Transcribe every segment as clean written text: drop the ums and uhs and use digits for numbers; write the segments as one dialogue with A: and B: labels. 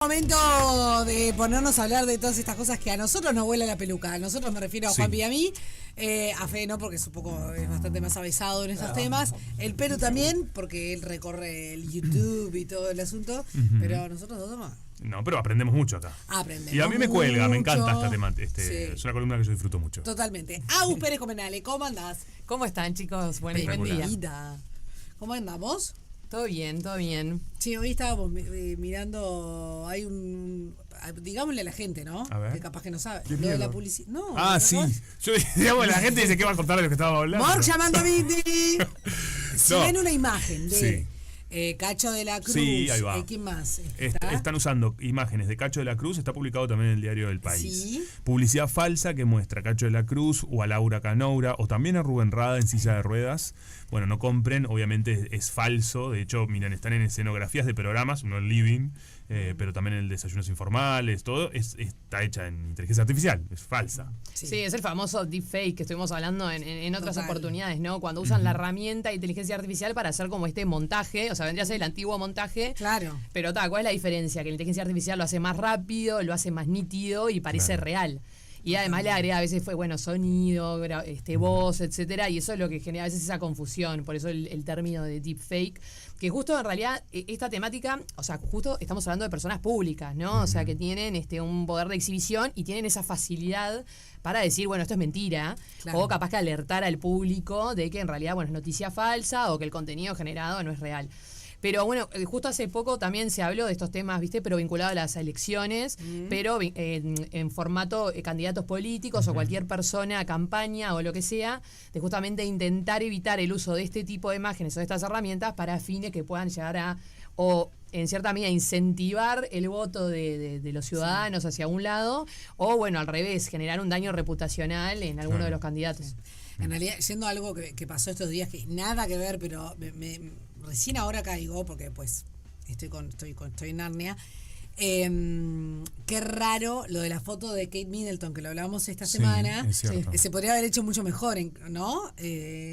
A: Momento de ponernos a hablar de todas estas cosas que a nosotros nos vuela la peluca. A nosotros me refiero a Juanpi y a mí. A Fede no, porque es bastante más avesado en estos temas. El Peru también, porque él recorre el YouTube y todo el asunto. Pero nosotros dos más.
B: No, pero aprendemos mucho acá.
A: Aprendemos.
B: Y a mí me cuelga,
A: mucho.
B: me encanta esta temática.
A: Sí.
B: Es una columna que yo disfruto mucho.
A: Totalmente. Agus Pérez Comenale, ¿cómo andás?
C: ¿Cómo están, chicos? Buen día.
A: Bienvenida. ¿Cómo andamos?
C: Todo bien, todo bien.
A: Sí, hoy estábamos mirando, hay digámosle a la gente, ¿no?
B: A ver.
A: Que capaz que no sabe.
B: Qué
A: Lo de
B: miedo.
A: la publicidad. No.
B: Ah, sí. Yo, digamos, la gente dice que va a contar de lo que estábamos hablando.
A: Morg llamando a Viti. Si
B: No.
A: ven una imagen de
B: Sí.
A: Cacho de la Cruz,
B: Sí, ahí va.
A: ¿quién más?
B: Están usando imágenes de Cacho de la Cruz, está publicado también en el diario del País.
A: Sí.
B: Publicidad falsa que muestra a Cacho de la Cruz o a Laura Canoura o también a Rubén Rada en silla de ruedas. Bueno, no compren, obviamente es falso. De hecho, miren, están en escenografías de programas, no en living, pero también en desayunos informales, todo está hecha en inteligencia artificial, es falsa.
C: Sí, es el famoso deepfake que estuvimos hablando en otras
A: Total.
C: oportunidades, ¿no? Cuando usan la herramienta de inteligencia artificial para hacer como este montaje, o sea, vendría a ser el antiguo montaje.
A: Claro.
C: Pero ¿cuál es la diferencia? Que la inteligencia artificial lo hace más rápido, lo hace más nítido y parece
B: Claro.
C: real. Y además le agrega a veces sonido, voz, etcétera, y eso es lo que genera a veces esa confusión, por eso el término de deepfake, que justo en realidad esta temática, o sea, justo estamos hablando de personas públicas, ¿no? O sea, que tienen un poder de exhibición y tienen esa facilidad para decir, bueno, esto es mentira,
A: Claro.
C: o capaz que alertar al público de que en realidad, bueno, es noticia falsa o que el contenido generado no es real. Pero bueno, justo hace poco también se habló de estos temas, ¿viste? Pero vinculado a las elecciones, pero en formato candidatos políticos o cualquier persona, campaña o lo que sea, de justamente intentar evitar el uso de este tipo de imágenes o de estas herramientas para fines que puedan llegar a, o en cierta medida, incentivar el voto de los ciudadanos hacia un lado, o bueno, al revés, generar un daño reputacional en alguno de los candidatos.
A: En realidad, yendo a algo que pasó estos días, que nada que ver, pero recién ahora caigo, porque pues estoy en Narnia. Qué raro lo de la foto de Kate Middleton, que lo hablábamos esta semana.
B: Es cierto.
A: Se podría haber hecho mucho mejor, ¿no?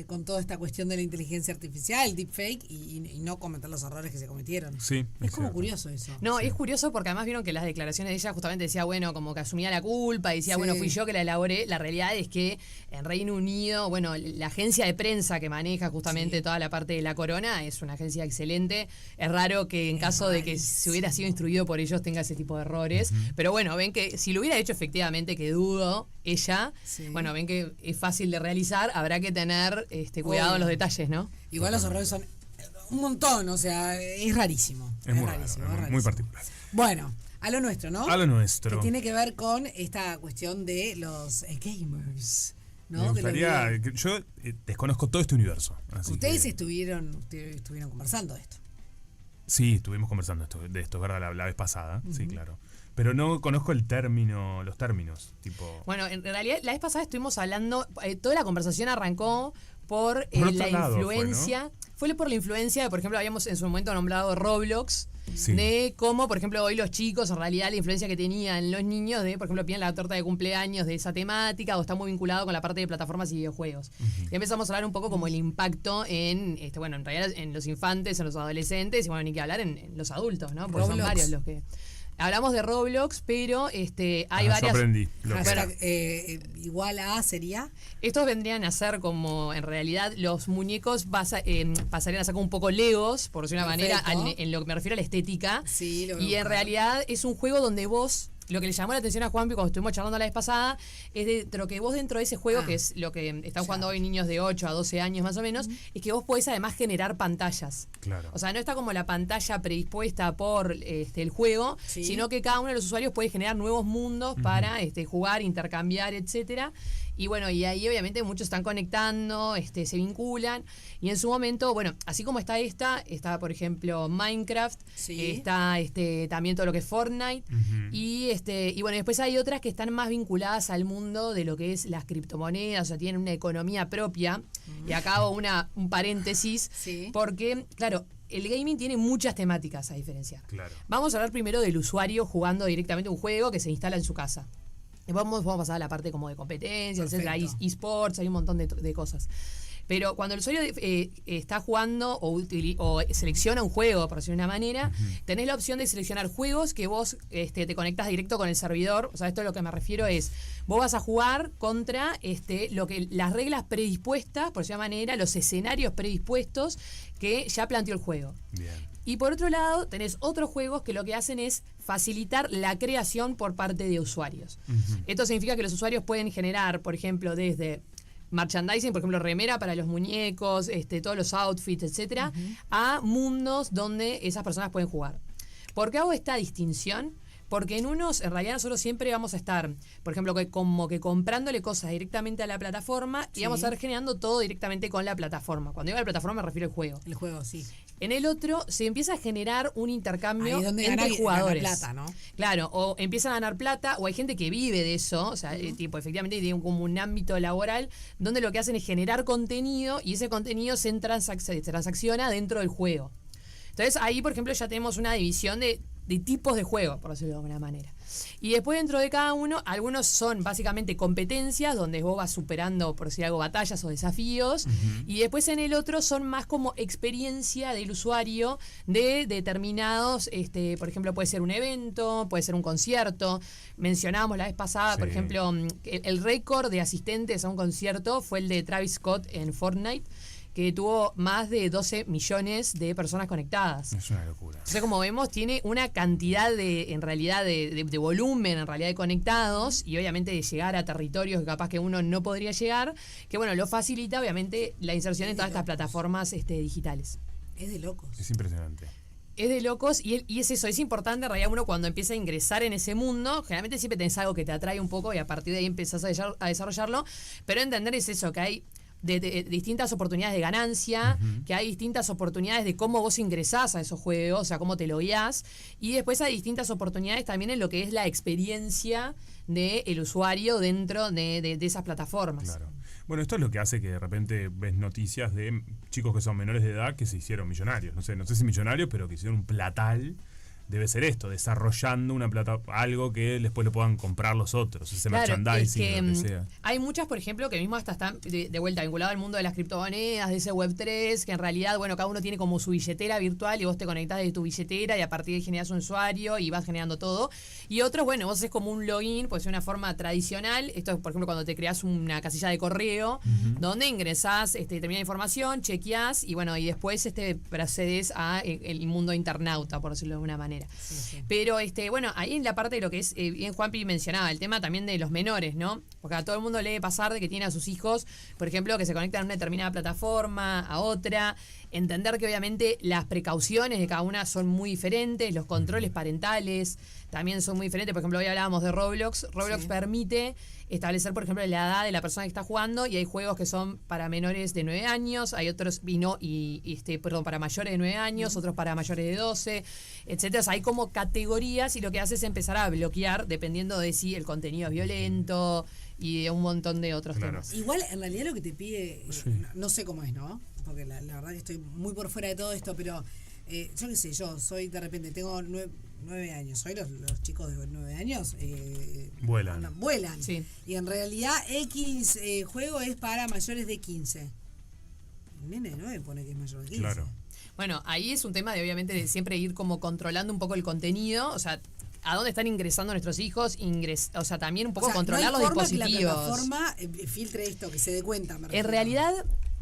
A: Con toda esta cuestión de la inteligencia artificial, deepfake, y no comentar los errores que se cometieron.
B: Sí,
A: Es como
B: cierto.
A: curioso eso.
C: No, es curioso porque además vieron que las declaraciones de ella justamente decía, bueno, como que asumía la culpa y decía,
A: Sí.
C: bueno, fui yo que la elaboré. La realidad es que en Reino Unido, bueno, la agencia de prensa que maneja justamente toda la parte de la corona es una agencia excelente. Es raro que en caso de que se hubiera sido instruido por ellos tenga ese tipo de errores. Pero bueno, ven que si lo hubiera hecho efectivamente, que dudo, ella,
A: Sí.
C: bueno, ven que es fácil de realizar, habrá que tener cuidado
A: Obvio.
C: en los detalles, ¿no?
A: Igual los errores son un montón, o sea, es rarísimo.
B: Es muy raro,
A: rarísimo,
B: es muy
A: rarísimo.
B: particular.
A: Bueno, a lo nuestro, ¿no?
B: A lo nuestro.
A: Que tiene que ver con esta cuestión de los gamers, ¿no?
B: Me
A: De los
B: gustaría,
A: videos.
B: yo desconozco todo este universo. Así
A: Ustedes
B: que-
A: estuvieron conversando de esto.
B: Sí, estuvimos conversando de esto, ¿verdad? La vez pasada, sí, claro. Pero no conozco los términos, tipo...
C: Bueno, en realidad la vez pasada estuvimos hablando, toda la conversación arrancó por
B: Por otro
C: la
B: lado
C: influencia. Fue por la influencia de, por ejemplo, habíamos en su momento nombrado Roblox,
B: Sí.
C: de cómo, por ejemplo, hoy los chicos, en realidad la influencia que tenían los niños de, por ejemplo, piden la torta de cumpleaños de esa temática o está muy vinculado con la parte de plataformas y videojuegos. Y empezamos a hablar un poco como el impacto en, en realidad en los infantes, en los adolescentes y bueno, ni que hablar en los adultos, ¿no? Porque son
A: Roblox.
C: varios los que... Hablamos de Roblox, pero hay
B: Yo
C: varias...
B: aprendí.
A: Hashtag, igual a sería.
C: Estos vendrían a ser como, en realidad, los muñecos pasarían a ser como un poco legos, por decir una manera,
A: Perfecto.
C: en lo que me refiero a la estética.
A: Sí, lo voy a
C: Y en
A: buscar.
C: realidad es un juego donde vos, lo que le llamó la atención a Juanpi cuando estuvimos charlando la vez pasada, es de lo que vos dentro de ese juego, que es lo que están jugando hoy niños de 8 a 12 años más o menos, es que vos podés además generar pantallas.
B: Claro.
C: O sea, no está como la pantalla predispuesta por el juego,
A: Sí.
C: sino que cada uno de los usuarios puede generar nuevos mundos para jugar, intercambiar, etcétera. Y bueno, y ahí obviamente muchos están conectando, se vinculan. Y en su momento, bueno, así como está está por ejemplo Minecraft,
A: Sí.
C: está también todo lo que es Fortnite. Y bueno, después hay otras que están más vinculadas al mundo de lo que es las criptomonedas, o sea, tienen una economía propia. Y acá hago un paréntesis,
A: Sí.
C: porque, claro, el gaming tiene muchas temáticas a diferenciar.
B: Claro.
C: Vamos a hablar primero del usuario jugando directamente un juego que se instala en su casa. Vamos a pasar a la parte como de competencias, etcétera,
A: Perfecto.
C: eSports, hay un montón de cosas. Pero cuando el usuario está jugando o selecciona un juego, por decirlo de una manera, tenés la opción de seleccionar juegos que vos te conectás directo con el servidor. O sea, esto es lo que me refiero es, vos vas a jugar contra lo que las reglas predispuestas, por decirlo de una manera, los escenarios predispuestos que ya planteó el juego.
B: Bien.
C: Y por otro lado, tenés otros juegos que lo que hacen es facilitar la creación por parte de usuarios. Esto significa que los usuarios pueden generar, por ejemplo, desde merchandising, por ejemplo, remera para los muñecos, todos los outfits, etcétera, a mundos donde esas personas pueden jugar. ¿Por qué hago esta distinción? Porque en realidad nosotros siempre vamos a estar, por ejemplo, como que comprándole cosas directamente a la plataforma y vamos a estar generando todo directamente con la plataforma. Cuando digo a la plataforma me refiero al juego.
A: El juego, sí.
C: En el otro se empieza a generar un intercambio
A: entre
C: jugadores.
A: Gana plata, ¿no?
C: Claro, o empiezan a ganar plata, o hay gente que vive de eso, o sea, tipo, efectivamente tiene como un ámbito laboral donde lo que hacen es generar contenido y ese contenido se transacciona dentro del juego. Entonces ahí, por ejemplo, ya tenemos una división de tipos de juego, por decirlo de alguna manera. Y después dentro de cada uno, algunos son básicamente competencias, donde vos vas superando, por decir algo, batallas o desafíos, y después en el otro son más como experiencia del usuario de determinados, por ejemplo, puede ser un evento, puede ser un concierto. Mencionábamos la vez pasada, por ejemplo, el récord de asistentes a un concierto fue el de Travis Scott en Fortnite, que tuvo más de 12 millones de personas conectadas.
B: Es una locura.
C: Entonces, como vemos, tiene una cantidad en realidad de volumen, en realidad de conectados, y obviamente de llegar a territorios que capaz que uno no podría llegar, que bueno, lo facilita obviamente la inserción en todas estas plataformas digitales.
A: Es de locos.
B: Es impresionante.
C: Es de locos y es eso, es importante en realidad uno cuando empieza a ingresar en ese mundo, generalmente siempre tenés algo que te atrae un poco y a partir de ahí empezás a desarrollarlo, pero entender es eso, que hay de distintas oportunidades de ganancia, que hay distintas oportunidades de cómo vos ingresás a esos juegos, o sea, cómo te logueás, y después hay distintas oportunidades también en lo que es la experiencia del usuario dentro de esas plataformas.
B: Claro. Bueno, esto es lo que hace que de repente ves noticias de chicos que son menores de edad que se hicieron millonarios. No sé si millonarios, pero que hicieron un platal. Debe ser esto, desarrollando algo que después lo puedan comprar los otros, ese merchandising, lo que sea.
C: Hay muchas, por ejemplo, que mismo hasta están de vuelta vinculadas al mundo de las criptomonedas, de ese Web3, que en realidad, bueno, cada uno tiene como su billetera virtual y vos te conectás desde tu billetera y a partir de ahí generás un usuario y vas generando todo. Y otros, bueno, vos haces como un login, pues de una forma tradicional. Esto es, por ejemplo, cuando te creás una casilla de correo, donde ingresás determinada información, chequeás y bueno, y después procedes a el mundo internauta, por decirlo de alguna manera. Sí. Pero bueno, ahí en la parte de lo que es, bien Juanpi mencionaba, el tema también de los menores, ¿no? Porque a todo el mundo le debe pasar de que tiene a sus hijos, por ejemplo, que se conectan a una determinada plataforma, a otra. Entender que obviamente las precauciones de cada una son muy diferentes, los controles parentales también son muy diferentes. Por ejemplo, hoy hablábamos de Roblox. Roblox permite establecer, por ejemplo, la edad de la persona que está jugando y hay juegos que son para menores de 9 años, hay otros para mayores de 9 años, otros para mayores de 12, etcétera. O sea, hay como categorías y lo que hace es empezar a bloquear dependiendo de si el contenido es violento y de un montón de otros temas.
A: Igual, en realidad lo que te pide, no sé cómo es, ¿no? Porque la verdad que estoy muy por fuera de todo esto, pero yo qué sé, yo soy de repente, tengo 9 años, soy los chicos de 9 años
B: vuelan.
A: Sí. Y en realidad X juego es para mayores de 15. El nene de 9 pone que es mayor de 15.
B: Claro.
C: Bueno, ahí es un tema de obviamente de siempre ir como controlando un poco el contenido, o sea, a dónde están ingresando nuestros hijos, o sea, también un poco controlar los dispositivos.
A: Que la plataforma filtre esto, que se dé cuenta.
C: En realidad,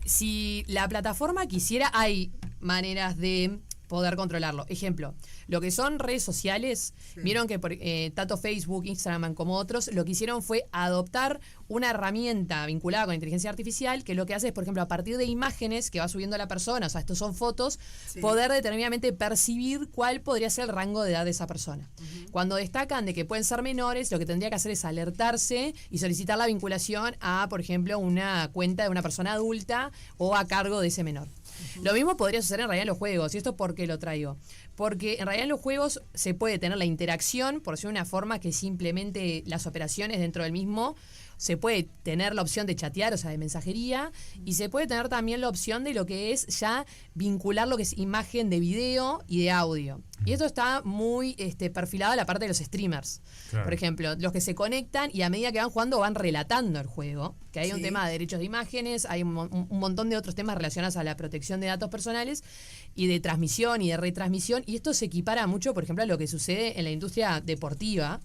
C: si la plataforma quisiera, hay maneras de poder controlarlo. Ejemplo, lo que son redes sociales, vieron que tanto Facebook, Instagram como otros, lo que hicieron fue adoptar una herramienta vinculada con inteligencia artificial que lo que hace es, por ejemplo, a partir de imágenes que va subiendo la persona, o sea, estos son fotos, poder determinadamente percibir cuál podría ser el rango de edad de esa persona. Cuando destacan de que pueden ser menores, lo que tendría que hacer es alertarse y solicitar la vinculación a, por ejemplo, una cuenta de una persona adulta o a cargo de ese menor. Lo mismo podría suceder en realidad en los juegos. ¿Y esto por qué lo traigo? Porque en realidad en los juegos se puede tener la interacción, por decir una forma que simplemente las operaciones dentro del mismo. Se puede tener la opción de chatear, o sea, de mensajería, y se puede tener también la opción de lo que es ya vincular lo que es imagen de video y de audio. Y esto está muy perfilado a la parte de los streamers.
B: Claro.
C: Por ejemplo, los que se conectan y a medida que van jugando van relatando el juego. Que hay un
A: Sí.
C: tema de derechos de imágenes, hay un montón de otros temas relacionados a la protección de datos personales y de transmisión y de retransmisión. Y esto se equipara mucho, por ejemplo, a lo que sucede en la industria deportiva,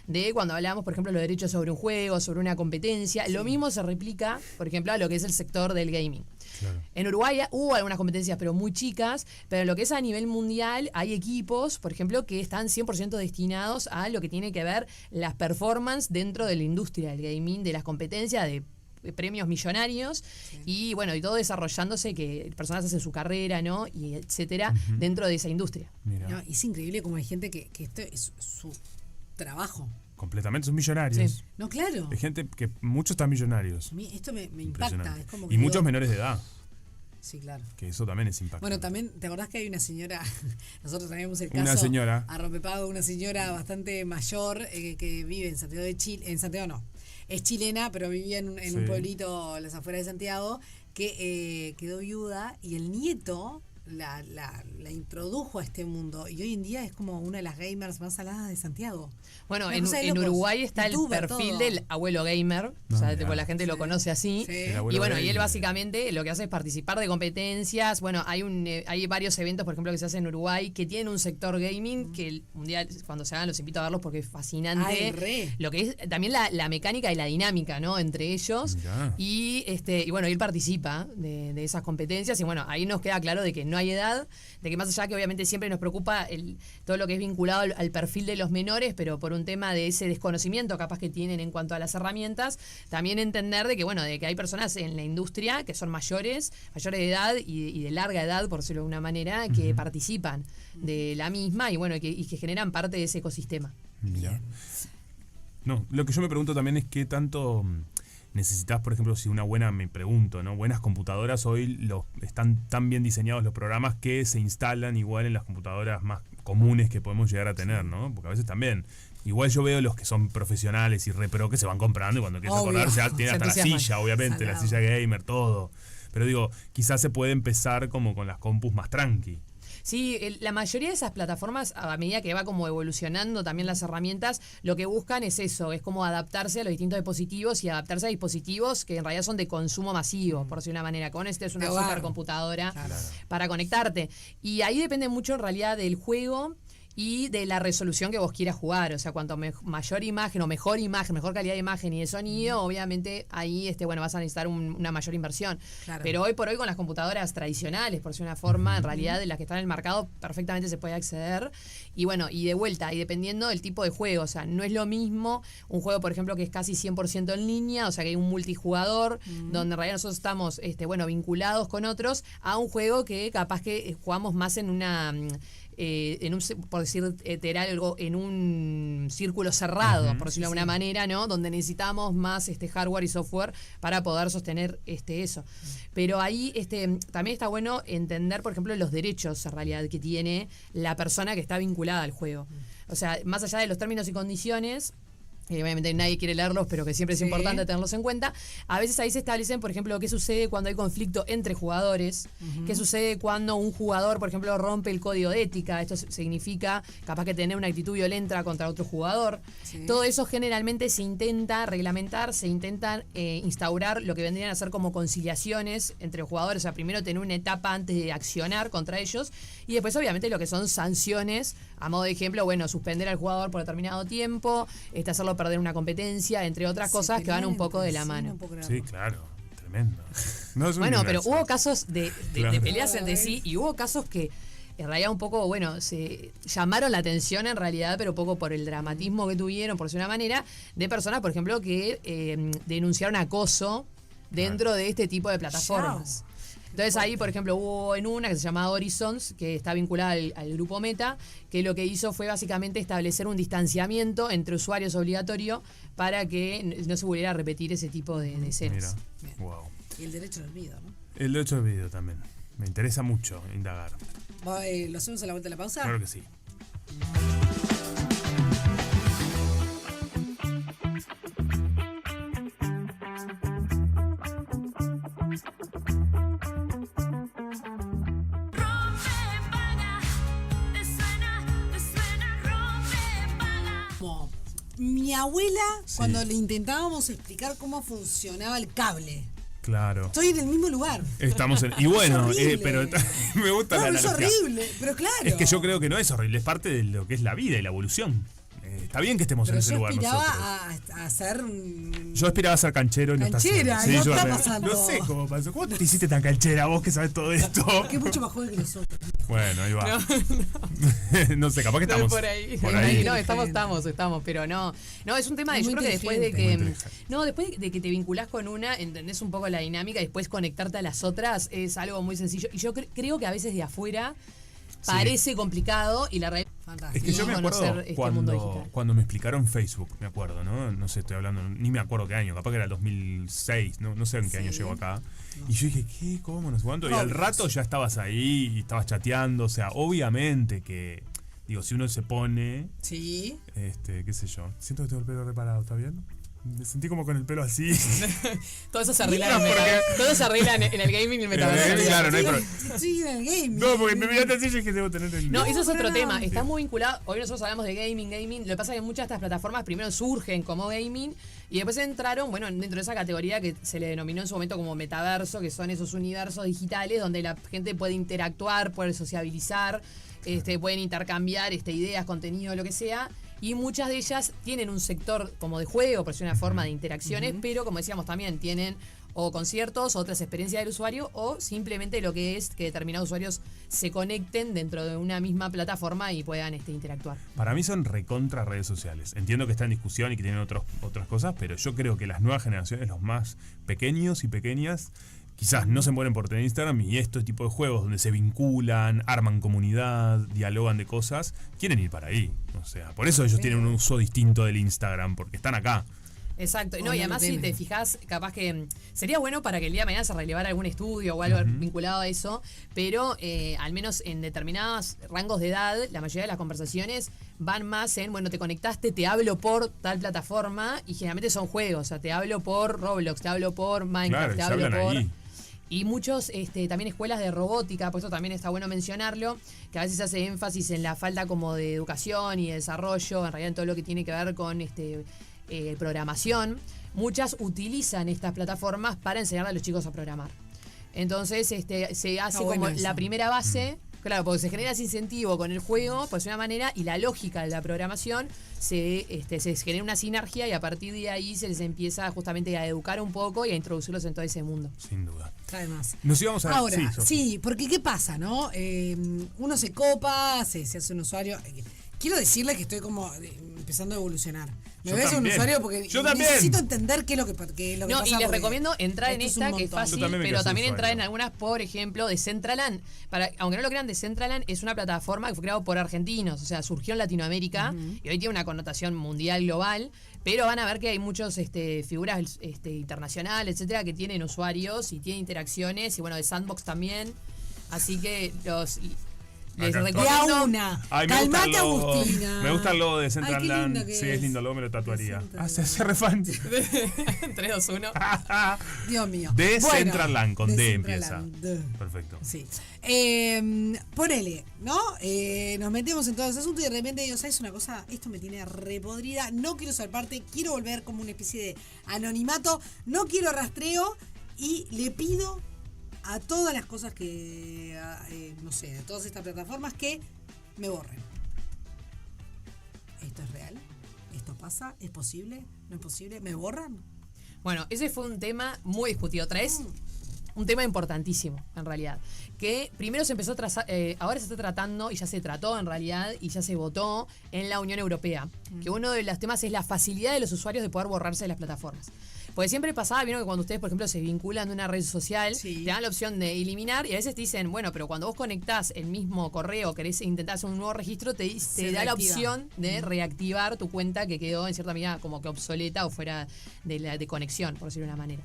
C: de cuando hablamos, por ejemplo, los derechos sobre un juego, sobre una competencia. Lo mismo se replica, por ejemplo, a lo que es el sector del gaming.
B: Claro.
C: En Uruguay hubo algunas competencias, pero muy chicas, pero lo que es a nivel mundial hay equipos, por ejemplo, que están 100% destinados a lo que tiene que ver las performances dentro de la industria del gaming, de las competencias, de premios millonarios y bueno, y todo desarrollándose, que personas hacen su carrera, ¿no? Y etcétera, dentro de esa industria.
B: Mira.
A: No, es increíble como hay gente que esto es su trabajo.
B: Completamente, son millonarios.
C: Sí.
A: No, claro.
B: Hay gente que muchos están millonarios.
A: A mí esto me impacta.
B: Impresionante.
A: Es como que
B: Y muchos
A: digo,
B: menores de edad,
A: Sí, claro.
B: que eso también es impactante.
A: Bueno, también, ¿te acordás que hay una señora? Nosotros traemos el caso
B: Una señora.
A: a Rompepago, una señora bastante mayor que vive en Santiago de Chile. En Santiago no. Es chilena, pero vivía en un
B: Sí.
A: pueblito a las afueras de Santiago, que quedó viuda y el nieto la introdujo a este mundo. Y hoy en día es como una de las gamers más saladas de Santiago.
C: Bueno,
A: Una
C: en,
A: cosa de
C: en
A: locos.
C: Uruguay está
A: YouTuber,
C: el perfil
A: todo.
C: del abuelo gamer, o sea,
B: mirá.
C: tipo, la gente lo conoce así.
A: Sí.
B: El abuelo
C: Y bueno, y él
B: gamer.
C: básicamente lo que hace es participar de competencias. Bueno, hay varios eventos, por ejemplo, que se hacen en Uruguay que tienen un sector gaming que un día cuando se hagan los invito a verlos porque es fascinante.
A: Ay, re.
C: Lo que es también la mecánica y la dinámica, ¿no? Entre ellos.
B: Mirá.
C: Y bueno, él participa de esas competencias y bueno, ahí nos queda claro de que no hay edad, de que más allá que obviamente siempre nos preocupa todo lo que es vinculado al perfil de los menores, pero por un tema de ese desconocimiento capaz que tienen en cuanto a las herramientas, también entender de que bueno, de que hay personas en la industria que son mayores de edad y de larga edad, por decirlo de alguna manera, que participan de la misma y bueno, y que generan parte de ese ecosistema.
B: Mirá. No, lo que yo me pregunto también es qué tanto necesitas, por ejemplo, si me pregunto, ¿no? Buenas computadoras hoy están tan bien diseñados los programas que se instalan igual en las computadoras más comunes que podemos llegar a tener, ¿no? Porque a veces también, igual yo veo los que son profesionales y repro que se van comprando y cuando quieres
A: Obvio.
B: acordarse tiene
C: Se
B: hasta la
C: entusiasman.
B: silla, obviamente,
A: Salado.
B: la silla gamer, todo. Pero digo, quizás se puede empezar como con las compus más tranqui.
C: Sí, la mayoría de esas plataformas, a medida que va como evolucionando también las herramientas, lo que buscan es eso, es como adaptarse a los distintos dispositivos y adaptarse a dispositivos que en realidad son de consumo masivo, por decir una manera. Con este es una
A: De hogar.
C: supercomputadora
A: Claro.
C: para conectarte. Y ahí depende mucho en realidad del juego y de la resolución que vos quieras jugar. O sea, cuanto mayor imagen o mejor imagen, mejor calidad de imagen y de sonido, obviamente ahí vas a necesitar una mayor inversión.
A: Claro.
C: Pero hoy por hoy con las computadoras tradicionales, por decir una forma, en realidad de las que están en el mercado, perfectamente se puede acceder. Y bueno, y de vuelta, y dependiendo del tipo de juego, o sea, no es lo mismo un juego, por ejemplo, que es casi 100% en línea, o sea, que hay un multijugador, donde en realidad nosotros estamos vinculados con otros, a un juego que capaz que jugamos más en una... por decir algo, en un círculo cerrado, por decirlo de alguna manera, ¿no? Donde necesitamos más hardware y software para poder sostener eso. Pero ahí también está bueno entender, por ejemplo, los derechos en realidad que tiene la persona que está vinculada al juego. O sea, más allá de los términos y condiciones, obviamente nadie quiere leerlos, pero que siempre es importante tenerlos en cuenta. A veces ahí se establecen, por ejemplo, qué sucede cuando hay conflicto entre jugadores, qué sucede cuando un jugador, por ejemplo, rompe el código de ética. Esto significa capaz que tener una actitud violenta contra otro jugador.
A: Sí.
C: Todo eso generalmente se intenta reglamentar, se intentan instaurar lo que vendrían a ser como conciliaciones entre los jugadores. O sea, primero tener una etapa antes de accionar contra ellos y después, obviamente, lo que son sanciones. A modo de ejemplo, bueno, suspender al jugador por determinado tiempo, hacerlo perder una competencia, entre otras cosas que van un poco de la mano.
B: Sí, claro, tremendo. No es un
C: Bueno, pero
B: universo.
C: hubo casos de
B: Claro.
C: peleas entre sí y hubo casos que en realidad un poco, se llamaron la atención en realidad, pero poco por el dramatismo que tuvieron, por decir una manera, de personas, por ejemplo, que denunciaron acoso dentro de este tipo de plataformas. Entonces ahí, por ejemplo, hubo en una que se llama Horizons, que está vinculada al grupo Meta, que lo que hizo fue básicamente establecer un distanciamiento entre usuarios obligatorio para que no se volviera a repetir ese tipo de escenas.
B: Mira, wow.
A: Y el derecho al olvido, ¿no?
B: El derecho al video también. Me interesa mucho indagar.
A: ¿Lo hacemos a la vuelta de la pausa?
B: Claro que sí.
D: Rompe, paga, te suena
A: como mi abuela cuando le intentábamos explicar cómo funcionaba el cable.
B: Claro.
A: Estoy en el mismo lugar.
B: Estamos en. Y bueno, pero me gusta la
A: analogía. Es horrible, pero claro.
B: Es que yo creo que no es horrible, es parte de lo que es la vida y la evolución. Está bien que estemos en ese lugar nosotros.
A: A ser.
B: Yo aspiraba a ser canchero y no
A: canchera,
B: sí,
A: no está pasando.
B: No sé cómo pasó. ¿Cómo te hiciste tan canchera vos que sabes todo esto?
A: Que es mucho más joven que nosotros.
B: Bueno, ahí va. No sé, capaz que estamos.
C: Por ahí. No, estamos, pero no. No, es un tema de. Yo creo que después de que. No, después de que te vinculás con una, entendés un poco la dinámica y después conectarte a las otras es algo muy sencillo. Y yo creo que a veces de afuera parece complicado y la realidad.
B: Es que yo me acuerdo cuando me explicaron Facebook, me acuerdo, ¿no? No sé, estoy hablando, ni me acuerdo qué año, capaz que era el 2006, no sé en qué año llego acá. No. Y yo dije, ¿qué? ¿Cómo? No sé cuánto. Y al rato ya estabas ahí y estabas chateando, o sea, obviamente que, digo, si uno se pone...
A: Sí.
B: Qué sé yo, siento que tengo el pelo reparado, ¿está bien? Me sentí como con el pelo así.
C: Todo eso se arregla en el gaming y el metaverso.
B: Claro, no hay problema.
A: Sí, en el gaming.
B: No, porque me miraste así y dije que debo tener el...
C: No, eso es otro tema. Está muy vinculado. Hoy nosotros hablamos de gaming. Lo que pasa es que muchas de estas plataformas primero surgen como gaming y después entraron, bueno, dentro de esa categoría que se le denominó en su momento como metaverso, que son esos universos digitales donde la gente puede interactuar, puede sociabilizar, pueden intercambiar ideas, contenido, lo que sea. Y muchas de ellas tienen un sector como de juego, por decir una forma de interacciones, pero como decíamos también, tienen o conciertos, otras experiencias del usuario, o simplemente lo que es que determinados usuarios se conecten dentro de una misma plataforma y puedan interactuar.
B: Para mí son recontra redes sociales. Entiendo que está en discusión y que tienen otras cosas, pero yo creo que las nuevas generaciones, los más pequeños y pequeñas, quizás no se mueren por tener Instagram y este tipo de juegos donde se vinculan, arman comunidad, dialogan de cosas, quieren ir para ahí. O sea, por eso ellos tienen un uso distinto del Instagram, porque están acá.
C: Exacto, no, y además si te fijas, capaz que sería bueno para que el día de mañana se relevara algún estudio o algo vinculado a eso, pero al menos en determinados rangos de edad, la mayoría de las conversaciones van más en, bueno, te conectaste, te hablo por tal plataforma, y generalmente son juegos, o sea, te hablo por Roblox, te hablo por Minecraft,
B: claro,
C: te hablo por...
B: Ahí.
C: Y muchos, también escuelas de robótica, por eso también está bueno mencionarlo, que a veces hace énfasis en la falta como de educación y de desarrollo, en realidad en todo lo que tiene que ver con programación. Muchas utilizan estas plataformas para enseñarle a los chicos a programar. Entonces se hace como la primera base, claro, porque se genera ese incentivo con el juego, pues de una manera, y la lógica de la programación se genera una sinergia y a partir de ahí se les empieza justamente a educar un poco y a introducirlos en todo ese mundo.
B: Sin duda.
A: Además.
B: Nos íbamos a...
A: Ahora, sí, porque ¿qué pasa, no? Uno se copa, se hace un usuario... Quiero decirle que estoy como empezando a evolucionar. Me ves un usuario porque necesito entender qué es lo que pasa.
C: No, y les recomiendo entrar en esta, que es fácil, pero también entrar en algunas, por ejemplo, de Decentraland. Aunque no lo crean, Decentraland es una plataforma que fue creada por argentinos, o sea, surgió en Latinoamérica y hoy tiene una connotación mundial, global, pero van a ver que hay muchas figuras internacionales, etcétera, que tienen usuarios y tienen interacciones, y bueno, de Sandbox también. Así que les recomiendo
A: una. Calmate, Agustina.
B: Me gusta el logo de Decentraland. Sí, es lindo, luego me lo tatuaría. Se hace refan.
C: 3, 2, 1.
A: Dios mío.
B: Decentraland, con D empieza. Perfecto.
A: Sí. Ponele, ¿no? Nos metemos en todo ese asunto y de repente digo, ¿sabes una cosa? Esto me tiene repodrida. No quiero ser parte. Quiero volver como una especie de anonimato. No quiero rastreo. Y le pido a todas las cosas que, no sé, de todas estas plataformas que me borren. ¿Esto es real? ¿Esto pasa? ¿Es posible? ¿No es posible? ¿Me borran?
C: Bueno, ese fue un tema muy discutido. Traes un tema importantísimo, en realidad. Que primero se empezó a trazar, ahora se está tratando, y ya se trató en realidad, y ya se votó en la Unión Europea. Que uno de los temas es la facilidad de los usuarios de poder borrarse de las plataformas. Porque siempre pasaba, vieron que cuando ustedes, por ejemplo, se vinculan de una red social, te dan la opción de eliminar y a veces te dicen, bueno, pero cuando vos conectás el mismo correo, querés intentar hacer un nuevo registro, te da la opción de reactivar tu cuenta que quedó en cierta medida como que obsoleta o fuera de conexión, por decirlo de una manera.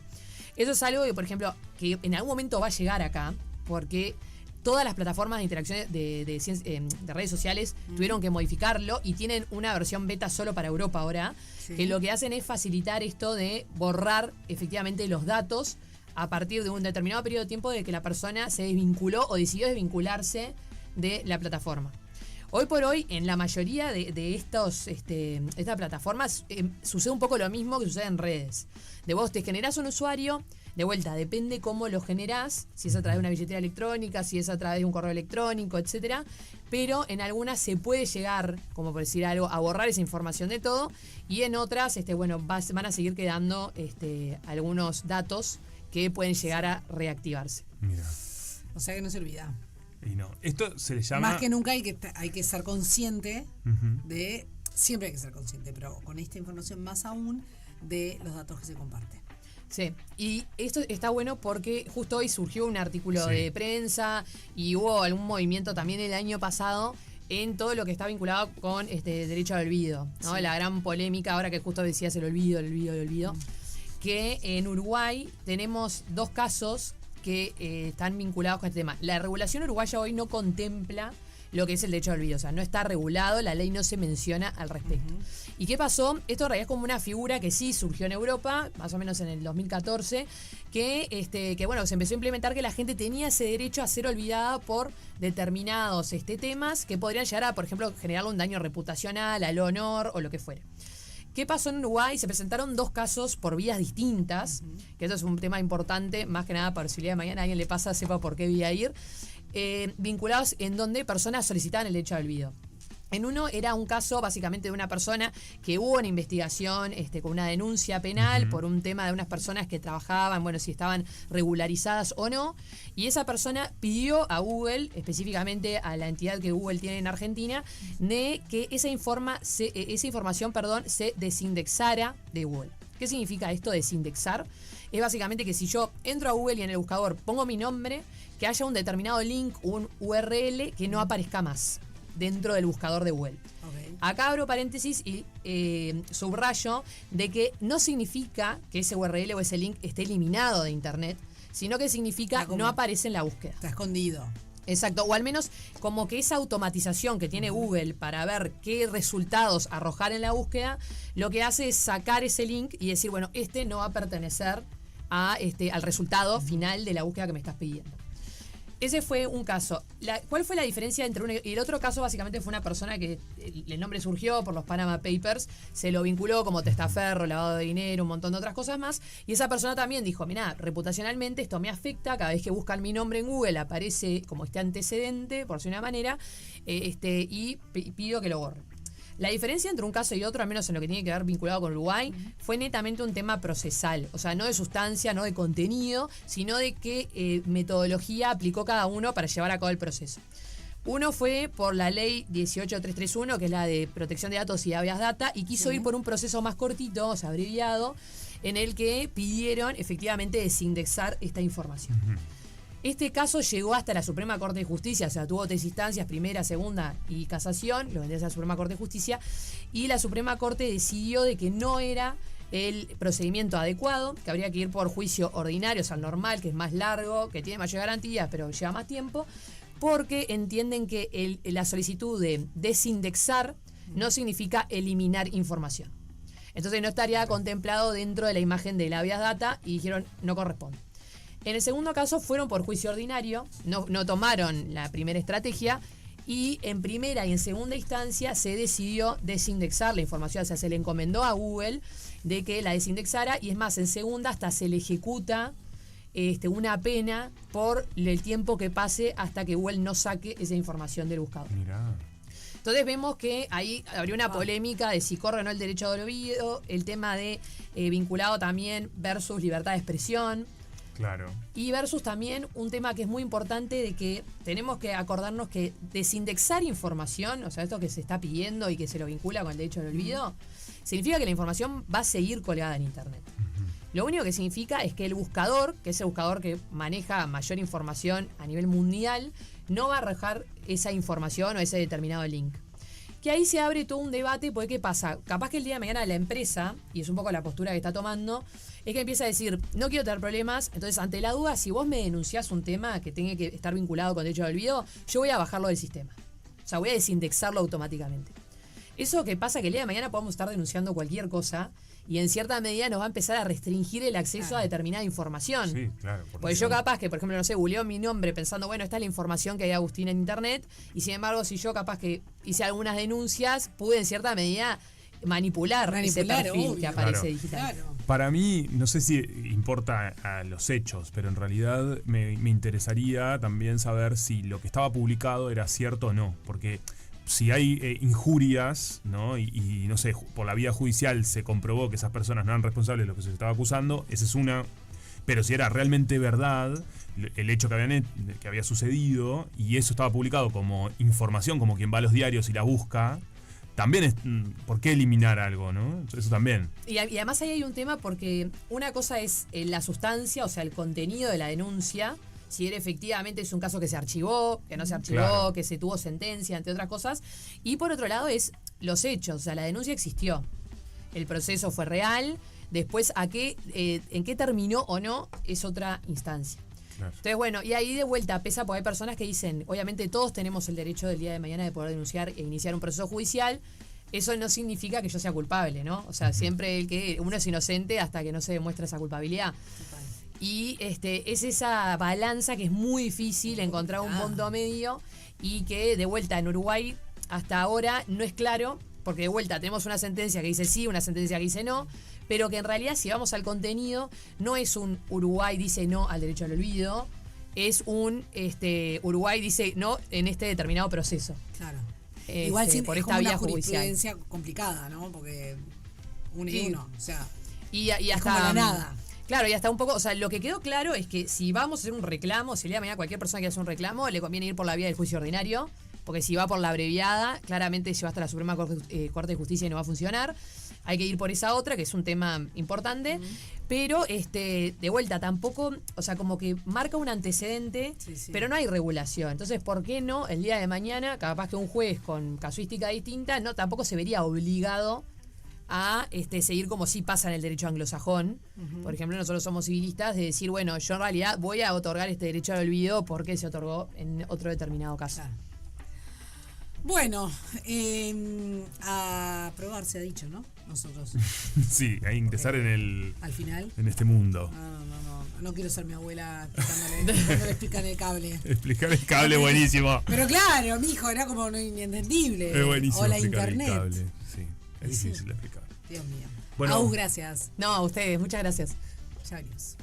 C: Eso es algo que, por ejemplo, que en algún momento va a llegar acá, porque todas las plataformas de interacciones de redes sociales tuvieron que modificarlo y tienen una versión beta solo para Europa ahora, que lo que hacen es facilitar esto de borrar efectivamente los datos a partir de un determinado periodo de tiempo de que la persona se desvinculó o decidió desvincularse de la plataforma. Hoy por hoy, en la mayoría de estas plataformas, sucede un poco lo mismo que sucede en redes. De vos te generás un usuario, de vuelta, depende cómo lo generás, si es a través de una billetera electrónica, si es a través de un correo electrónico, etcétera. Pero en algunas se puede llegar, como por decir algo, a borrar esa información de todo, y en otras, van a seguir quedando algunos datos que pueden llegar a reactivarse.
B: Mira.
A: O sea que no se olvida.
B: Y no, esto se le llama...
A: Más que nunca hay que ser consciente de... Siempre hay que ser consciente, pero con esta información más aún de los datos que se comparten.
C: Sí, y esto está bueno porque justo hoy surgió un artículo de prensa y hubo algún movimiento también el año pasado en todo lo que está vinculado con derecho al olvido, ¿no? Sí. La gran polémica, ahora que justo decías el olvido, que en Uruguay tenemos 2 casos que están vinculados con este tema. La regulación uruguaya hoy no contempla lo que es el derecho al olvido, o sea, no está regulado, la ley no se menciona al respecto. ¿Y qué pasó? Esto en realidad es como una figura que sí surgió en Europa, más o menos en el 2014, que se empezó a implementar que la gente tenía ese derecho a ser olvidada por determinados temas que podrían llegar a, por ejemplo, generarle un daño reputacional, al honor o lo que fuera. ¿Qué pasó en Uruguay? Se presentaron 2 casos por vías distintas, que eso es un tema importante, más que nada para si el día de mañana a alguien le pasa, sepa por qué vía ir, vinculados en donde personas solicitaban el derecho al olvido. En uno era un caso básicamente de una persona que hubo una investigación con una denuncia penal por un tema de unas personas que trabajaban, si estaban regularizadas o no, y esa persona pidió a Google, específicamente a la entidad que Google tiene en Argentina, de que esa información se desindexara de Google. ¿Qué significa esto, desindexar? Es básicamente que si yo entro a Google y en el buscador pongo mi nombre, que haya un determinado link, un URL que no aparezca más dentro del buscador de Google. Okay. Acá abro paréntesis y subrayo de que no significa que ese URL o ese link esté eliminado de Internet, sino que significa no aparece en la búsqueda.
A: Está escondido.
C: Exacto, o al menos como que esa automatización que tiene Google para ver qué resultados arrojar en la búsqueda, lo que hace es sacar ese link y decir, no va a pertenecer al resultado final de la búsqueda que me estás pidiendo. Ese fue un caso. ¿Cuál fue la diferencia entre uno y el otro caso? Básicamente fue una persona que el nombre surgió por los Panama Papers, se lo vinculó como testaferro, lavado de dinero, un montón de otras cosas más, y esa persona también dijo, mirá, reputacionalmente esto me afecta, cada vez que buscan mi nombre en Google aparece como este antecedente, por decir una manera, y pido que lo borren. La diferencia entre un caso y otro, al menos en lo que tiene que ver vinculado con Uruguay, fue netamente un tema procesal. O sea, no de sustancia, no de contenido, sino de qué metodología aplicó cada uno para llevar a cabo el proceso. Uno fue por la ley 18331, que es la de protección de datos y habeas data, y quiso ir por un proceso más cortito, o sea, abreviado, en el que pidieron efectivamente desindexar esta información. Este caso llegó hasta la Suprema Corte de Justicia, o sea, tuvo 3 instancias, primera, segunda y casación, lo vendió a la Suprema Corte de Justicia, y la Suprema Corte decidió de que no era el procedimiento adecuado, que habría que ir por juicio ordinario, o sea, el normal, que es más largo, que tiene mayor garantías, pero lleva más tiempo, porque entienden que la solicitud de desindexar no significa eliminar información. Entonces no estaría contemplado dentro de la imagen de la habeas data y dijeron no corresponde. En el segundo caso fueron por juicio ordinario, no tomaron la primera estrategia y en primera y en segunda instancia se decidió desindexar la información, o sea, se le encomendó a Google de que la desindexara y es más, en segunda hasta se le ejecuta una pena por el tiempo que pase hasta que Google no saque esa información del buscador.
B: Mirá.
C: Entonces vemos que ahí habría una polémica de si corre o no el derecho al olvido, el tema de vinculado también versus libertad de expresión.
B: Claro.
C: Y versus también un tema que es muy importante de que tenemos que acordarnos que desindexar información, o sea, esto que se está pidiendo y que se lo vincula con el derecho al olvido, significa que la información va a seguir colgada en Internet. Lo único que significa es que el buscador, que es el buscador que maneja mayor información a nivel mundial, no va a arrojar esa información o ese determinado link. Que ahí se abre todo un debate, porque ¿qué pasa? Capaz que el día de mañana la empresa, y es un poco la postura que está tomando, es que empieza a decir, no quiero tener problemas, entonces ante la duda, si vos me denunciás un tema que tenga que estar vinculado con derecho al olvido, yo voy a bajarlo del sistema. O sea, voy a desindexarlo automáticamente. Eso que pasa que el día de mañana podemos estar denunciando cualquier cosa y en cierta medida nos va a empezar a restringir el acceso a determinada información.
B: Sí, claro.
C: Porque yo capaz que, por ejemplo, no sé, googleo mi nombre pensando, bueno, esta es la información que hay de Agustín en internet, y sin embargo, si yo capaz que hice algunas denuncias, pude en cierta medida manipular ese perfil
A: obvio.
C: que aparece
B: Claro.
C: digital.
A: Claro.
B: Para mí, no sé si importa a los hechos, pero en realidad me interesaría también saber si lo que estaba publicado era cierto o no, porque si hay injurias, ¿no? Y no sé, por la vía judicial se comprobó que esas personas no eran responsables de lo que se les estaba acusando, esa es una. Pero si era realmente verdad el hecho que había sucedido y eso estaba publicado como información, como quien va a los diarios y la busca, también es. ¿Por qué eliminar algo, no? Eso también.
C: Y además ahí hay un tema porque una cosa es la sustancia, o sea, el contenido de la denuncia, si era efectivamente es un caso que se archivó, que no se archivó,
B: Claro.
C: que se tuvo sentencia, entre otras cosas. Y por otro lado es los hechos, o sea, la denuncia existió, el proceso fue real, después en qué terminó o no es otra instancia.
B: Claro.
C: Entonces, bueno, y ahí de vuelta pesa porque hay personas que dicen, obviamente todos tenemos el derecho del día de mañana de poder denunciar e iniciar un proceso judicial. Eso no significa que yo sea culpable, ¿no? O sea, siempre uno es inocente hasta que no se demuestra esa culpabilidad. Y es esa balanza que es muy difícil encontrar un punto medio y que de vuelta en Uruguay hasta ahora no es claro, porque de vuelta tenemos una sentencia que dice sí, una sentencia que dice no, pero que en realidad si vamos al contenido no es un Uruguay dice no al derecho al olvido, es un Uruguay dice no en este determinado proceso.
A: Claro. Igual
C: por
A: es
C: esta
A: como
C: vía
A: una
C: judicial.
A: jurisprudencia complicada, ¿no? Porque uno y
C: Sí.
A: uno, o sea,
C: Y
A: es
C: hasta
A: como la nada.
C: Claro, y hasta un poco, o sea, lo que quedó claro es que si vamos a hacer un reclamo, si el día de mañana cualquier persona que hace un reclamo, le conviene ir por la vía del juicio ordinario, porque si va por la abreviada, claramente se va hasta la Suprema Corte de Justicia y no va a funcionar. Hay que ir por esa otra, que es un tema importante, pero de vuelta tampoco, o sea, como que marca un antecedente,
A: Sí.
C: pero no hay regulación. Entonces, ¿por qué no el día de mañana, capaz que un juez con casuística distinta, no tampoco se vería obligado a seguir como si pasa en el derecho anglosajón? Por ejemplo, nosotros somos civilistas de decir, bueno, yo en realidad voy a otorgar este derecho al olvido porque se otorgó en otro determinado caso.
A: Claro. Bueno, a probar se ha dicho, ¿no? Nosotros,
B: Sí, hay que ingresar
A: al final.
B: en este mundo.
A: No quiero ser mi abuela explicándole, cuando le explican el cable.
B: Explicar el cable buenísimo.
A: Pero claro, mijo, era como inentendible.
B: Es buenísimo
A: O la
B: explicar
A: internet.
B: el cable. Sí, es
A: Sí.
B: difícil de explicar.
A: Dios mío.
B: Bueno.
A: Agus, gracias.
C: No, a ustedes, muchas gracias.
A: Ya venimos.